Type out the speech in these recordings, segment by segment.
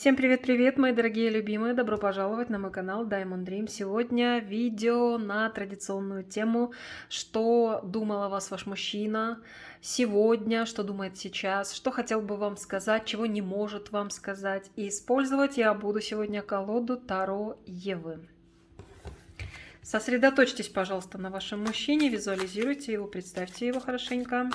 Всем привет-привет, мои дорогие любимые! Добро пожаловать на мой канал Diamond Dream. Сегодня видео на традиционную тему, что думал о вас ваш мужчина сегодня, что думает сейчас, что хотел бы вам сказать, чего не может вам сказать. И использовать я буду сегодня колоду Таро Евы. Сосредоточьтесь, пожалуйста, на вашем мужчине, визуализируйте его, представьте его хорошенько.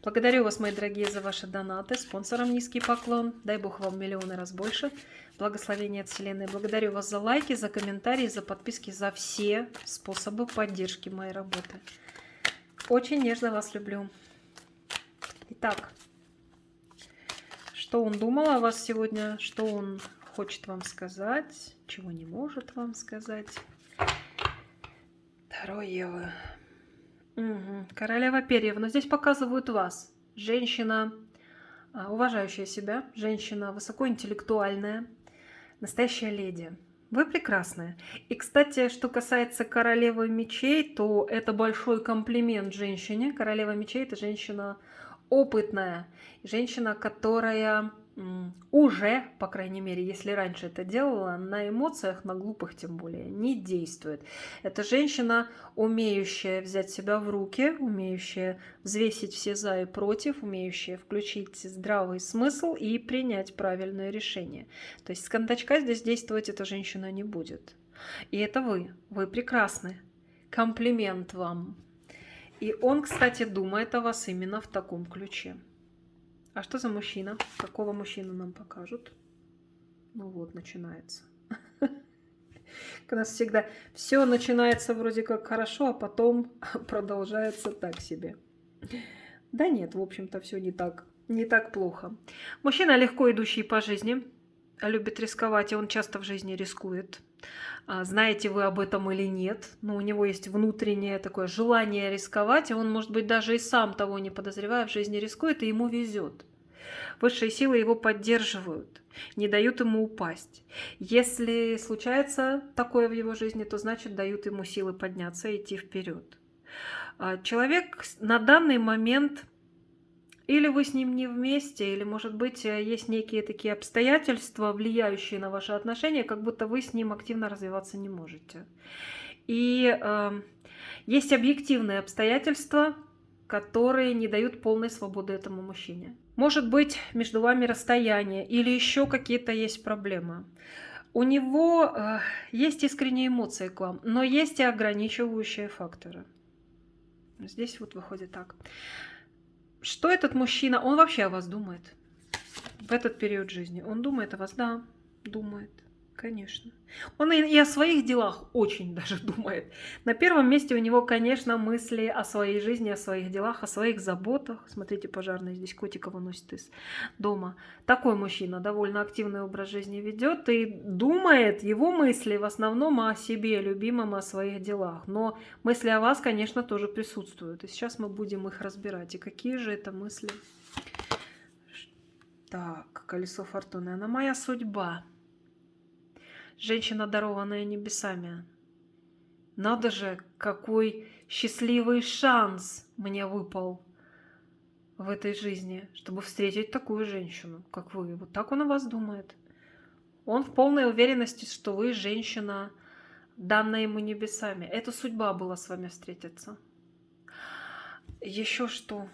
Благодарю вас, мои дорогие, за ваши донаты. Спонсорам низкий поклон. Дай Бог вам миллионы раз больше. Благословения от Вселенной. Благодарю вас за лайки, за комментарии, за подписки, за все способы поддержки моей работы. Очень нежно вас люблю. Итак, что он думал о вас сегодня, что он хочет вам сказать, чего не может вам сказать. Таро Евы. Королева перьев. Но здесь показывают вас. Женщина, уважающая себя, женщина высокоинтеллектуальная, настоящая леди. Вы прекрасная. И, кстати, что касается королевы мечей, то это большой комплимент женщине. Королева мечей – это женщина опытная, женщина, которая уже, по крайней мере, если раньше это делала, на эмоциях, на глупых тем более, не действует. Это женщина, умеющая взять себя в руки, умеющая взвесить все за и против, умеющая включить здравый смысл и принять правильное решение. То есть с кондачка здесь действовать эта женщина не будет. И это вы. Вы прекрасны. Комплимент вам. И он, кстати, думает о вас именно в таком ключе. А что за мужчина? Какого мужчину нам покажут? Ну вот, начинается. У нас всегда все начинается вроде как хорошо, а потом продолжается так себе. Да нет, в общем-то, все не так плохо. Мужчина, легко идущий по жизни, любит рисковать, и он часто в жизни рискует. Знаете вы об этом или нет, но у него есть внутреннее такое желание рисковать, и он, может быть, даже и сам того не подозревая, в жизни рискует, и ему везет. Высшие силы его поддерживают, не дают ему упасть. Если случается такое в его жизни, то значит дают ему силы подняться и идти вперед. Человек на данный момент, или вы с ним не вместе, или, может быть, есть некие такие обстоятельства, влияющие на ваши отношения, как будто вы с ним активно развиваться не можете. И есть объективные обстоятельства, которые не дают полной свободы этому мужчине. Может быть, между вами расстояние или еще какие-то есть проблемы. У него есть искренние эмоции к вам, но есть и ограничивающие факторы. Здесь вот выходит так. Что этот мужчина, он вообще о вас думает в этот период жизни? Он думает о вас? Да, думает. Конечно. Он и о своих делах очень даже думает. На первом месте у него, конечно, мысли о своей жизни, о своих делах, о своих заботах. Смотрите, пожарный здесь котика выносит из дома. Такой мужчина довольно активный образ жизни ведет и думает, его мысли в основном о себе, любимом, о своих делах. Но мысли о вас, конечно, тоже присутствуют. И сейчас мы будем их разбирать. И какие же это мысли? Так, колесо фортуны. Она моя судьба. Женщина, дарованная небесами. Надо же, какой счастливый шанс мне выпал в этой жизни, чтобы встретить такую женщину, как вы. Вот так он о вас думает. Он в полной уверенности, что вы женщина, данная ему небесами. Это судьба была с вами встретиться. Еще что?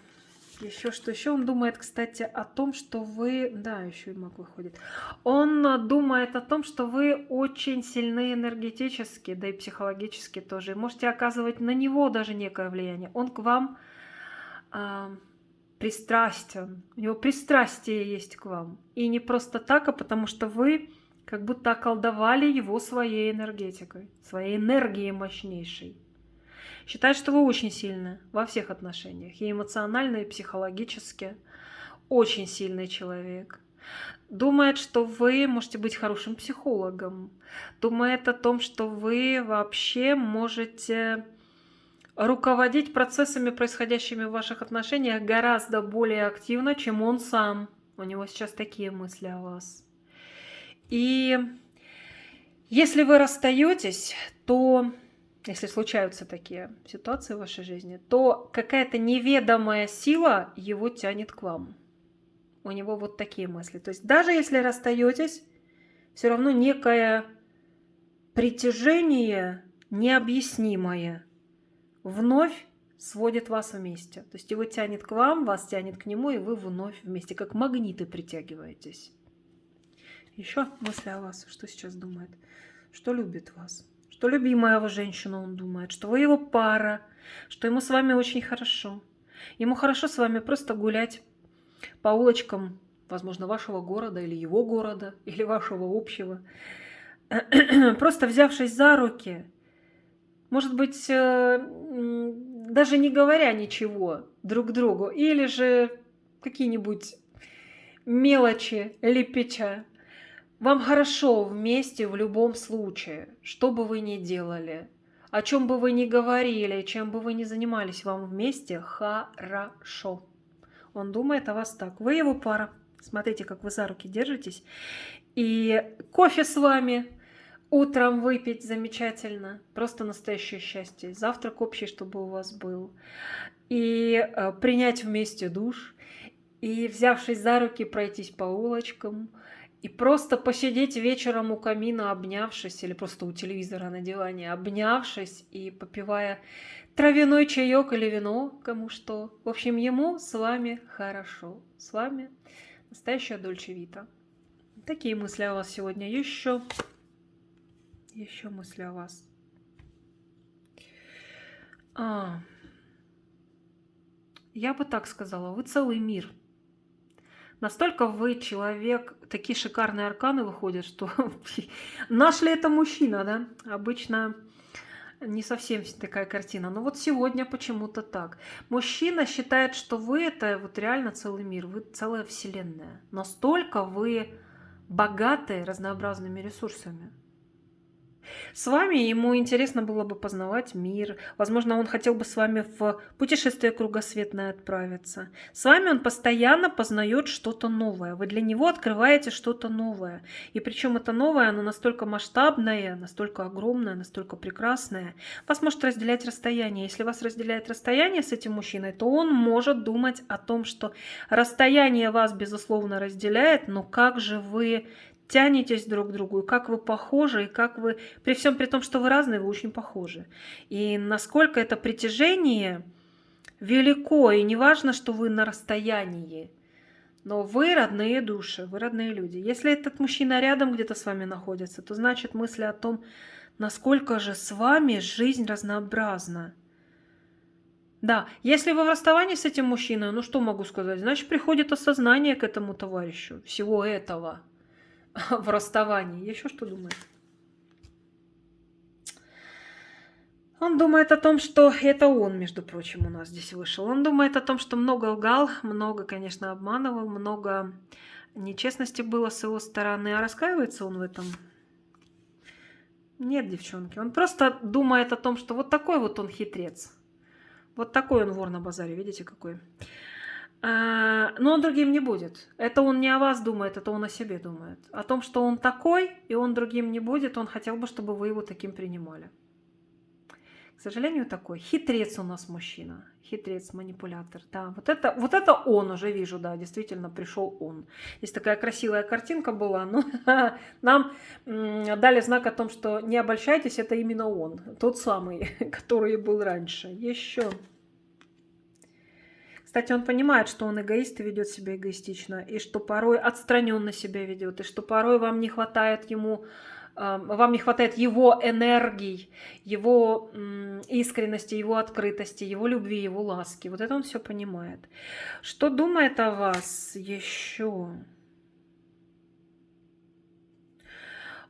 Еще он думает, кстати, о том, что вы... Да, еще и маг выходит. Он думает о том, что вы очень сильны энергетически, да и психологически тоже. И можете оказывать на него даже некое влияние. Он к вам пристрастен. У него пристрастие есть к вам. И не просто так, а потому что вы как будто околдовали его своей энергетикой, своей энергией мощнейшей. Считает, что вы очень сильны во всех отношениях, и эмоционально, и психологически. Очень сильный человек. Думает, что вы можете быть хорошим психологом. Думает о том, что вы вообще можете руководить процессами, происходящими в ваших отношениях, гораздо более активно, чем он сам. У него сейчас такие мысли о вас. И если вы расстаетесь, то... Если случаются такие ситуации в вашей жизни, то какая-то неведомая сила его тянет к вам. У него вот такие мысли. То есть даже если расстаетесь, все равно некое притяжение необъяснимое вновь сводит вас вместе. То есть его тянет к вам, вас тянет к нему, и вы вновь вместе, как магниты притягиваетесь. Еще мысли о вас, что сейчас думает, что любит вас, что любимая его женщина он думает, что вы его пара, что ему с вами очень хорошо. Ему хорошо с вами просто гулять по улочкам, возможно, вашего города или его города, или вашего общего. Просто взявшись за руки, может быть, даже не говоря ничего друг другу, или же какие-нибудь мелочи лепеча. Вам хорошо вместе в любом случае, что бы вы ни делали, о чем бы вы ни говорили, чем бы вы ни занимались, вам вместе хорошо. Он думает о вас так. Вы его пара. Смотрите, как вы за руки держитесь. И кофе с вами утром выпить замечательно. Просто настоящее счастье. Завтрак общий, чтобы у вас был. И принять вместе душ. И, взявшись за руки, пройтись по улочкам. И просто посидеть вечером у камина, обнявшись, или просто у телевизора на диване, обнявшись и попивая травяной чаек или вино, кому что. В общем, ему с вами хорошо. С вами настоящая Дольче Вита. Такие мысли о вас сегодня. Еще мысли о вас. Я бы так сказала, вы целый мир. Настолько вы человек, такие шикарные арканы выходят, что наш ли это мужчина, да? Обычно не совсем такая картина. Но вот сегодня почему-то так. Мужчина считает, что вы это вот реально целый мир, вы целая вселенная. Настолько вы богаты разнообразными ресурсами. С вами ему интересно было бы познавать мир. Возможно, он хотел бы с вами в путешествие кругосветное отправиться. С вами он постоянно познает что-то новое. Вы для него открываете что-то новое. И причем это новое, оно настолько масштабное, настолько огромное, настолько прекрасное. Вас может разделять расстояние. Если вас разделяет расстояние с этим мужчиной, то он может думать о том, что расстояние вас, безусловно, разделяет, но как же вы тянетесь друг к другу, и как вы похожи, и как вы, при всем при том, что вы разные, вы очень похожи. И насколько это притяжение велико, и не важно, что вы на расстоянии, но вы родные души, вы родные люди. Если этот мужчина рядом где-то с вами находится, то значит мысли о том, насколько же с вами жизнь разнообразна. Да, если вы в расставании с этим мужчиной, ну что могу сказать, значит приходит осознание к этому товарищу, всего этого. В расставании. Еще что думает? Он думает о том, что это он, между прочим, у нас здесь вышел. Он думает о том, что много лгал, много, конечно, обманывал, много нечестности было с его стороны. А раскаивается он в этом? Нет, девчонки. Он просто думает о том, что вот такой вот он хитрец. Вот такой он вор на базаре. Видите, какой? Но он другим не будет. Это он не о вас думает, это он о себе думает. О том, что он такой, и он другим не будет, он хотел бы, чтобы вы его таким принимали. К сожалению, такой. Хитрец у нас мужчина. Хитрец, манипулятор. Да, вот это он уже вижу, да, действительно пришел он. Здесь такая красивая картинка была, но нам дали знак о том, что не обольщайтесь, это именно он. Тот самый, который был раньше. Еще. Кстати, он понимает, что он эгоист и ведет себя эгоистично, и что порой отстраненно себя ведет, и что порой вам не хватает его энергий, его искренности, его открытости, его любви, его ласки. Вот это он все понимает. Что думает о вас еще?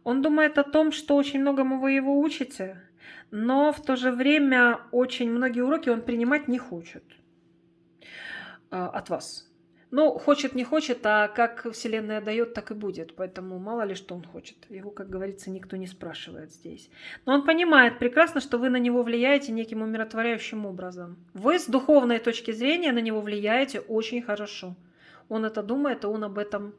Он думает о том, что очень многому вы его учите, но в то же время очень многие уроки он принимать не хочет от вас. Ну, хочет, не хочет, а как Вселенная дает, так и будет. Поэтому мало ли, что он хочет. Его, как говорится, никто не спрашивает здесь. Но он понимает прекрасно, что вы на него влияете неким умиротворяющим образом. Вы с духовной точки зрения на него влияете очень хорошо. Он это думает, и он об этом,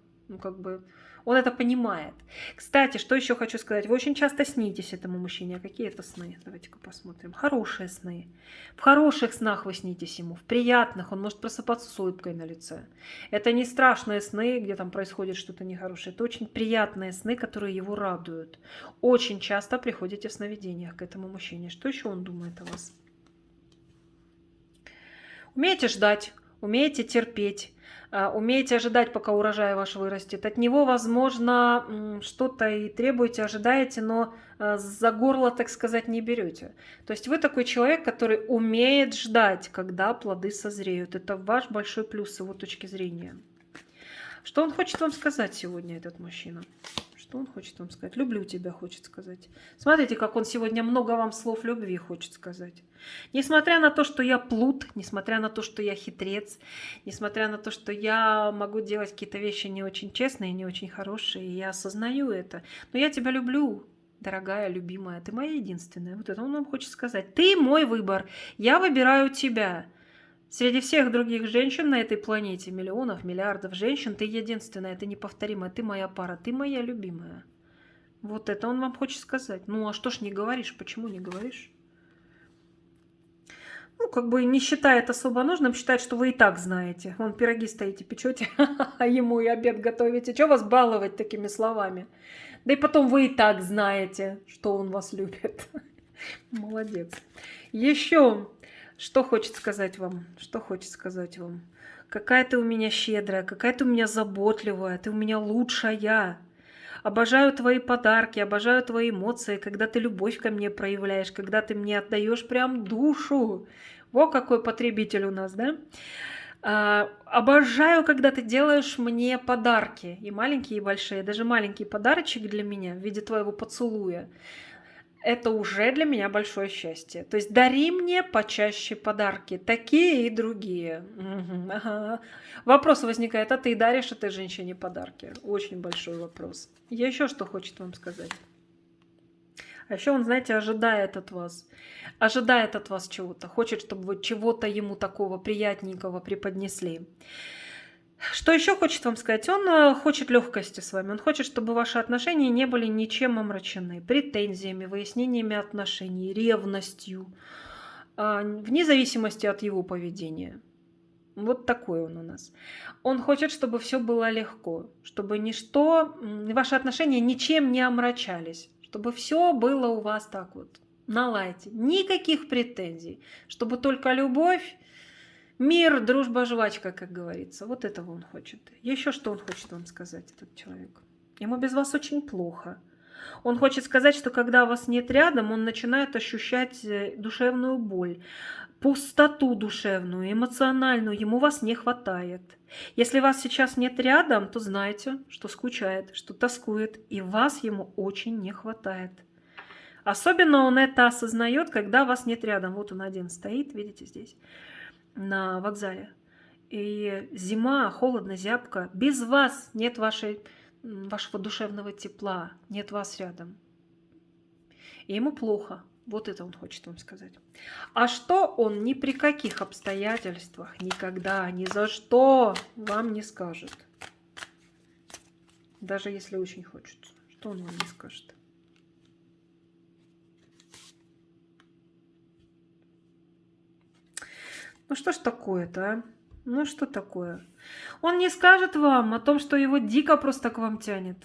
Он это понимает. Кстати, что еще хочу сказать. Вы очень часто снитесь этому мужчине. А какие это сны? Давайте-ка посмотрим. Хорошие сны. В хороших снах вы снитесь ему. В приятных. Он может просыпаться с улыбкой на лице. Это не страшные сны, где там происходит что-то нехорошее. Это очень приятные сны, которые его радуют. Очень часто приходите в сновидениях к этому мужчине. Что еще он думает о вас? Умеете ждать, умеете терпеть, умеете ожидать, пока урожай ваш вырастет. От него, возможно, что-то и требуете, ожидаете, но за горло, так сказать, не берете. То есть вы такой человек, который умеет ждать, когда плоды созреют. Это ваш большой плюс с его точки зрения. Что он хочет вам сказать сегодня, этот мужчина? Что он хочет вам сказать? Люблю тебя, хочет сказать. Смотрите, как он сегодня много вам слов любви хочет сказать. Несмотря на то, что я плут, несмотря на то, что я хитрец, несмотря на то, что я могу делать какие-то вещи не очень честные, не очень хорошие, я осознаю это. Но я тебя люблю, дорогая, любимая, ты моя единственная. Вот это он вам хочет сказать. Ты мой выбор, я выбираю тебя. Среди всех других женщин на этой планете, миллионов, миллиардов женщин, ты единственная, ты неповторимая, ты моя пара, ты моя любимая. Вот это он вам хочет сказать. Ну, а что ж не говоришь? Почему не говоришь? Ну, как бы не считает особо нужным, считает, что вы и так знаете. Вон пироги стоите, печете, а ему и обед готовите. Чего вас баловать такими словами? Да и потом вы и так знаете, что он вас любит. Молодец. Еще... Что хочет сказать вам? Что хочет сказать вам? Какая ты у меня щедрая, какая ты у меня заботливая, ты у меня лучшая. Обожаю твои подарки, обожаю твои эмоции, когда ты любовь ко мне проявляешь, когда ты мне отдаешь прям душу. Во какой потребитель у нас, да? Обожаю, когда ты делаешь мне подарки, и маленькие, и большие. Даже маленький подарочек для меня в виде твоего поцелуя. Это уже для меня большое счастье. То есть дари мне почаще подарки, такие и другие. Ага. Вопрос возникает, а ты даришь этой женщине подарки? Очень большой вопрос. Я еще что хочет вам сказать. А еще он, знаете, ожидает от вас чего-то, хочет, чтобы вы чего-то ему такого приятненького преподнесли. Что еще хочет вам сказать? Он хочет легкости с вами. Он хочет, чтобы ваши отношения не были ничем омрачены. Претензиями, выяснениями отношений, ревностью. Вне зависимости от его поведения. Вот такой он у нас. Он хочет, чтобы все было легко. Чтобы ваши отношения ничем не омрачались. Чтобы все было у вас так вот. Наладьте. Никаких претензий. Чтобы только любовь. Мир, дружба, жвачка, как говорится. Вот этого он хочет. Еще что он хочет вам сказать, этот человек? Ему без вас очень плохо. Он хочет сказать, что когда вас нет рядом, он начинает ощущать душевную боль, пустоту душевную, эмоциональную. Ему вас не хватает. Если вас сейчас нет рядом, то знайте, что скучает, что тоскует, и вас ему очень не хватает. Особенно он это осознает, когда вас нет рядом. Вот он один стоит, видите, здесь. На вокзале. И зима, холодно, зябко. Без вас нет вашего душевного тепла, нет вас рядом. И ему плохо. Вот это он хочет вам сказать. А что он ни при каких обстоятельствах, никогда, ни за что вам не скажет. Даже если очень хочется. Что он вам не скажет? Ну что ж такое-то, а? Ну что такое? Он не скажет вам о том, что его дико просто к вам тянет.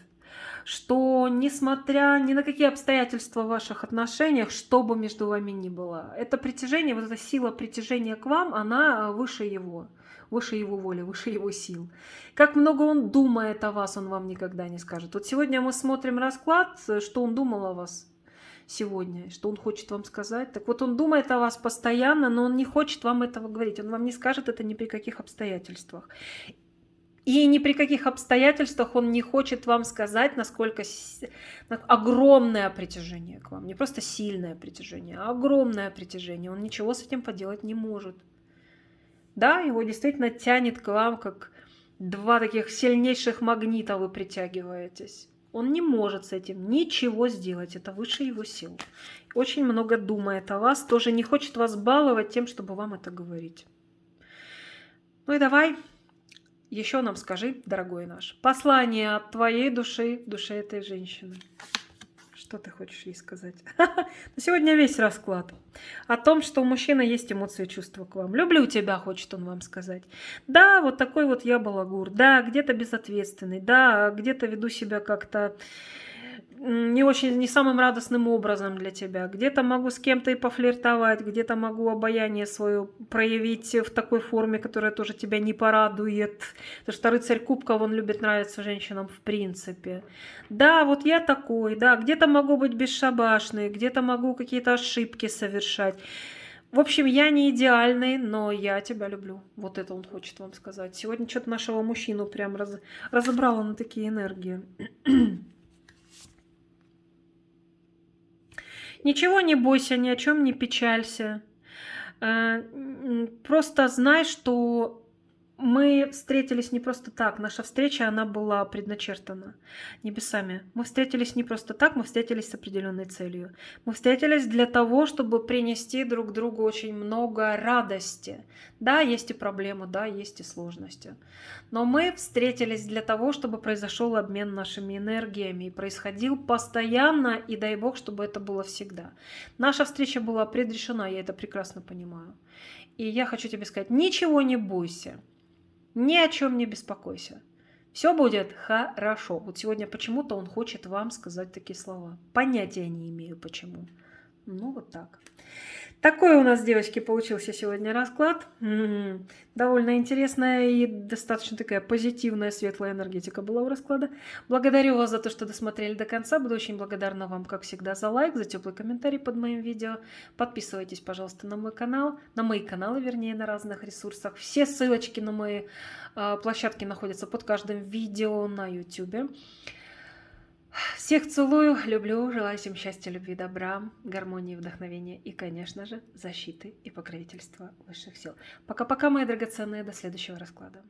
Что несмотря ни на какие обстоятельства в ваших отношениях, что бы между вами ни было, это притяжение, вот эта сила притяжения к вам, она выше его воли, выше его сил. Как много он думает о вас, он вам никогда не скажет. Вот сегодня мы смотрим расклад, что он думал о вас сегодня, что он хочет вам сказать. Так вот, он думает о вас постоянно, но он не хочет вам этого говорить. Он вам не скажет это ни при каких обстоятельствах. И ни при каких обстоятельствах он не хочет вам сказать, насколько огромное притяжение к вам. Не просто сильное притяжение, а огромное притяжение. Он ничего с этим поделать не может. Да, его действительно тянет к вам, как два таких сильнейших магнита вы притягиваетесь. Он не может с этим ничего сделать, это выше его сил. Очень много думает о вас, тоже не хочет вас баловать тем, чтобы вам это говорить. Ну и давай, еще нам скажи, дорогой наш, послание от твоей души, душе этой женщины. Что ты хочешь ей сказать? Сегодня весь расклад о том, что у мужчины есть эмоции и чувства к вам. Люблю тебя, хочет он вам сказать. Да, вот такой вот я балагур. Да, где-то безответственный. Да, где-то веду себя как-то не очень, не самым радостным образом для тебя. Где-то могу с кем-то и пофлиртовать, где-то могу обаяние свое проявить в такой форме, которая тоже тебя не порадует. Потому что рыцарь кубков, он любит нравиться женщинам в принципе. Да, вот я такой, да, где-то могу быть бесшабашной, где-то могу какие-то ошибки совершать. В общем, я не идеальный, но я тебя люблю. Вот это он хочет вам сказать. Сегодня что-то нашего мужчину прям разобрало на такие энергии. Ничего не бойся, ни о чем не печалься. Просто знай, что мы встретились не просто так. Наша встреча, она была предначертана небесами. Мы встретились не просто так, мы встретились с определенной целью. Мы встретились для того, чтобы принести друг другу очень много радости. Да, есть и проблемы, да, есть и сложности. Но мы встретились для того, чтобы произошел обмен нашими энергиями. И происходил постоянно, и дай бог, чтобы это было всегда. Наша встреча была предрешена, я это прекрасно понимаю. И я хочу тебе сказать, ничего не бойся. Ни о чем не беспокойся. Все будет хорошо. Вот сегодня почему-то он хочет вам сказать такие слова. Понятия не имею почему. Ну вот так. Такой у нас, девочки, получился сегодня расклад. Довольно интересная и достаточно такая позитивная, светлая энергетика была у расклада. Благодарю вас за то, что досмотрели до конца. Буду очень благодарна вам, как всегда, за лайк, за теплый комментарий под моим видео. Подписывайтесь, пожалуйста, на мой канал, на мои каналы, вернее, на разных ресурсах. Все ссылочки на мои площадки находятся под каждым видео на YouTube. Всех целую, люблю, желаю всем счастья, любви, добра, гармонии, вдохновения и, конечно же, защиты и покровительства высших сил. Пока-пока, мои драгоценные, до следующего расклада.